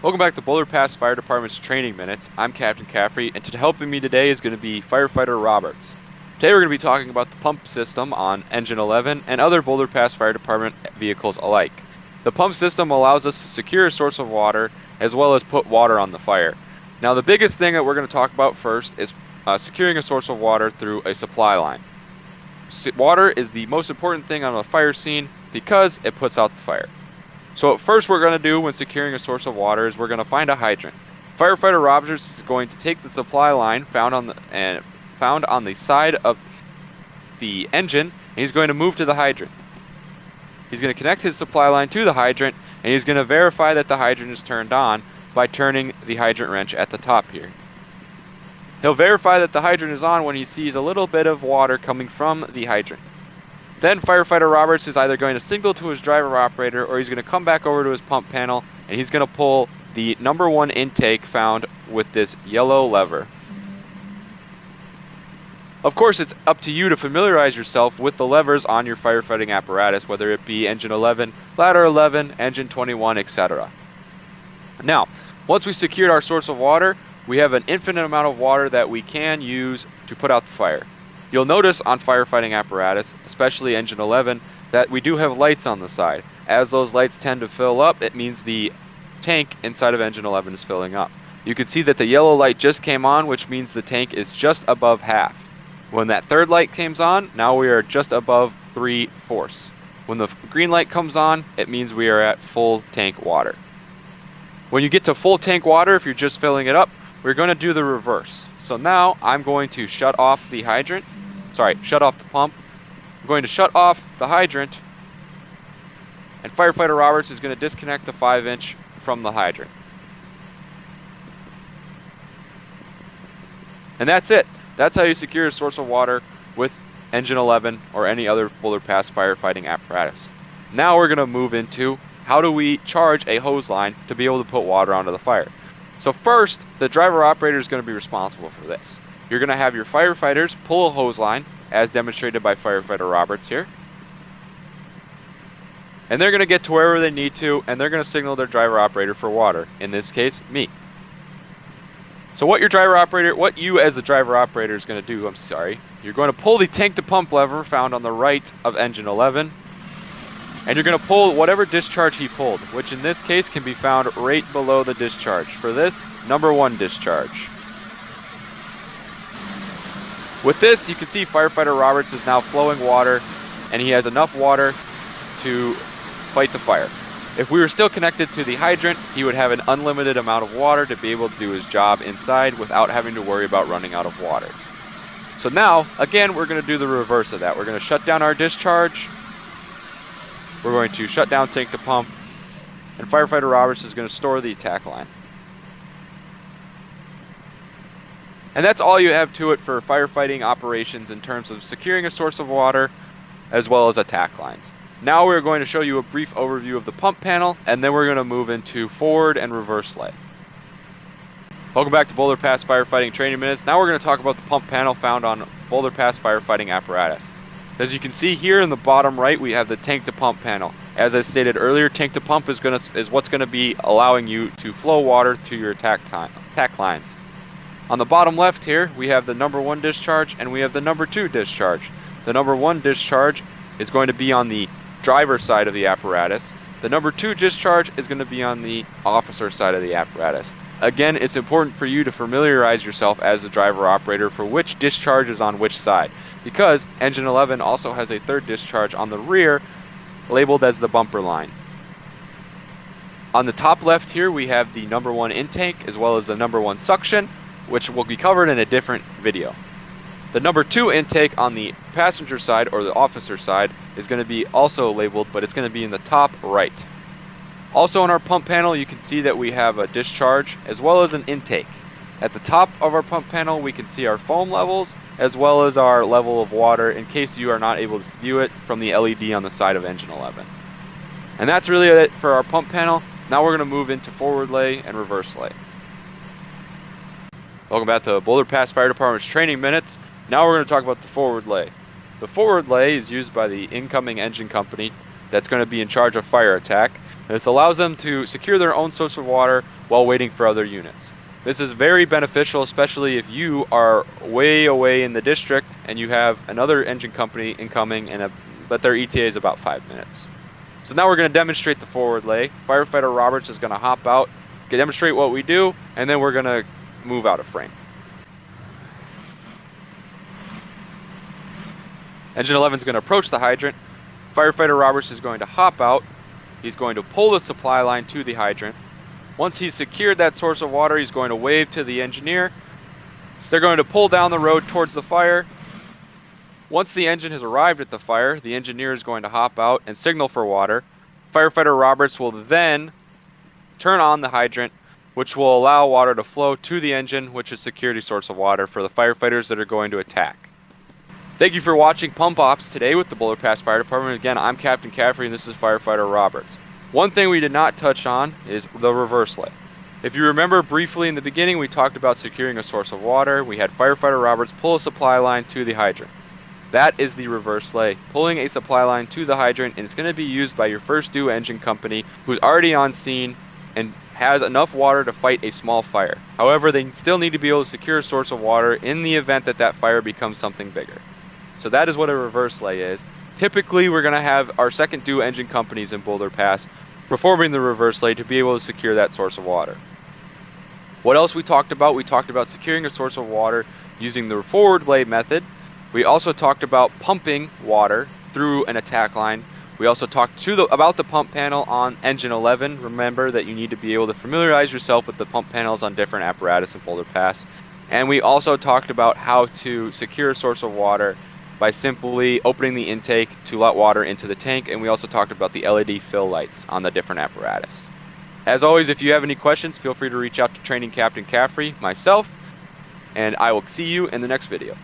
Welcome back to Boulder Pass Fire Department's Training Minutes. I'm Captain Caffrey, and helping me today is going to be Firefighter Roberts. Today we're going to be talking about the pump system on Engine 11 and other Boulder Pass Fire Department vehicles alike. The pump system allows us to secure a source of water as well as put water on the fire. Now the biggest thing that we're going to talk about first is securing a source of water through a supply line. Water is the most important thing on a fire scene because it puts out the fire. So what first we're going to do when securing a source of water is we're going to find a hydrant. Firefighter Roberts is going to take the supply line found on the side of the engine, and he's going to move to the hydrant. He's going to connect his supply line to the hydrant, and he's going to verify that the hydrant is turned on by turning the hydrant wrench at the top here. He'll verify that the hydrant is on when he sees a little bit of water coming from the hydrant. Then Firefighter Roberts is either going to signal to his driver operator, or he's going to come back over to his pump panel and he's going to pull the No.1 intake found with this yellow lever. Of course, it's up to you to familiarize yourself with the levers on your firefighting apparatus, whether it be engine 11, ladder 11, engine 21, etc. Now, once we've secured our source of water, we have an infinite amount of water that we can use to put out the fire. You'll notice on firefighting apparatus, especially engine 11, that we do have lights on the side. As those lights tend to fill up, it means the tank inside of engine 11 is filling up. You can see that the yellow light just came on, which means the tank is just above half. When that third light comes on, now we are just above 3/4. When the green light comes on, it means we are at full tank water. When you get to full tank water, if you're just filling it up, we're going to do the reverse. So now I'm going to shut off the pump. I'm going to shut off the hydrant, and Firefighter Roberts is going to disconnect the 5-inch from the hydrant. And that's it. That's how you secure a source of water with engine 11 or any other Boulder Pass firefighting apparatus. Now we're going to move into how do we charge a hose line to be able to put water onto the fire. So first, the driver operator is going to be responsible for this. You're going to have your firefighters pull a hose line, as demonstrated by Firefighter Roberts here. And they're going to get to wherever they need to, and they're going to signal their driver operator for water, in this case, me. So what you as the driver operator is going to do, you're going to pull the tank to pump lever found on the right of engine 11, and you're going to pull whatever discharge he pulled, which in this case can be found right below the discharge. For this, No.1 discharge. With this, you can see Firefighter Roberts is now flowing water, and he has enough water to fight the fire. If we were still connected to the hydrant, he would have an unlimited amount of water to be able to do his job inside without having to worry about running out of water. So now, again, we're going to do the reverse of that. We're going to shut down our discharge. We're going to shut down tank to pump, and Firefighter Roberts is going to store the attack line. And that's all you have to it for firefighting operations in terms of securing a source of water as well as attack lines. Now we're going to show you a brief overview of the pump panel, and then we're going to move into forward and reverse lay. Welcome back to Boulder Pass Firefighting Training Minutes. Now we're going to talk about the pump panel found on Boulder Pass Firefighting Apparatus. As you can see here in the bottom right, we have the tank to pump panel. As I stated earlier, tank to pump is what's going to be allowing you to flow water to your attack lines. On the bottom left here, we have the No.1 discharge and we have the No.2 discharge. The No.1 discharge is going to be on the driver side of the apparatus. The No.2 discharge is going to be on the officer side of the apparatus. Again, it's important for you to familiarize yourself as the driver operator for which discharge is on which side, because engine 11 also has a third discharge on the rear labeled as the bumper line. On the top left here, we have the No.1 intake as well as the No.1 suction, which will be covered in a different video. The No.2 intake on the passenger side or the officer side is going to be also labeled, but it's going to be in the top right. Also on our pump panel, you can see that we have a discharge as well as an intake. At the top of our pump panel, we can see our foam levels as well as our level of water in case you are not able to view it from the LED on the side of engine 11. And that's really it for our pump panel. Now we're going to move into forward lay and reverse lay. Welcome back to Boulder Pass Fire Department's Training Minutes. Now we're going to talk about the forward lay. The forward lay is used by the incoming engine company that's going to be in charge of fire attack. This allows them to secure their own source of water while waiting for other units. This is very beneficial, especially if you are way away in the district and you have another engine company incoming, but their ETA is about 5 minutes. So now we're going to demonstrate the forward lay. Firefighter Roberts is going to hop out, demonstrate what we do, and then we're going to move out of frame. Engine 11 is going to approach the hydrant. Firefighter Roberts is going to hop out. He's going to pull the supply line to the hydrant. Once he's secured that source of water, he's going to wave to the engineer. They're going to pull down the road towards the fire. Once the engine has arrived at the fire, the engineer is going to hop out and signal for water. Firefighter Roberts will then turn on the hydrant, which will allow water to flow to the engine, which is a security source of water for the firefighters that are going to attack. Thank you for watching Pump Ops today with the Boulder Pass Fire Department. Again, I'm Captain Caffrey and this is Firefighter Roberts. One thing we did not touch on is the reverse lay. If you remember briefly in the beginning, we talked about securing a source of water. We had Firefighter Roberts pull a supply line to the hydrant. That is the reverse lay, pulling a supply line to the hydrant, and it's going to be used by your first due engine company who's already on scene and has enough water to fight a small fire. However, they still need to be able to secure a source of water in the event that that fire becomes something bigger. So that is what a reverse lay is. Typically, we're going to have our second due engine companies in Boulder Pass performing the reverse lay to be able to secure that source of water. What else we talked about? We talked about securing a source of water using the forward lay method. We also talked about pumping water through an attack line. We also talked about the pump panel on engine 11. Remember that you need to be able to familiarize yourself with the pump panels on different apparatus in Boulder Pass. And we also talked about how to secure a source of water by simply opening the intake to let water into the tank, and we also talked about the LED fill lights on the different apparatus. As always, if you have any questions, feel free to reach out to Training Captain Caffrey, myself, and I will see you in the next video.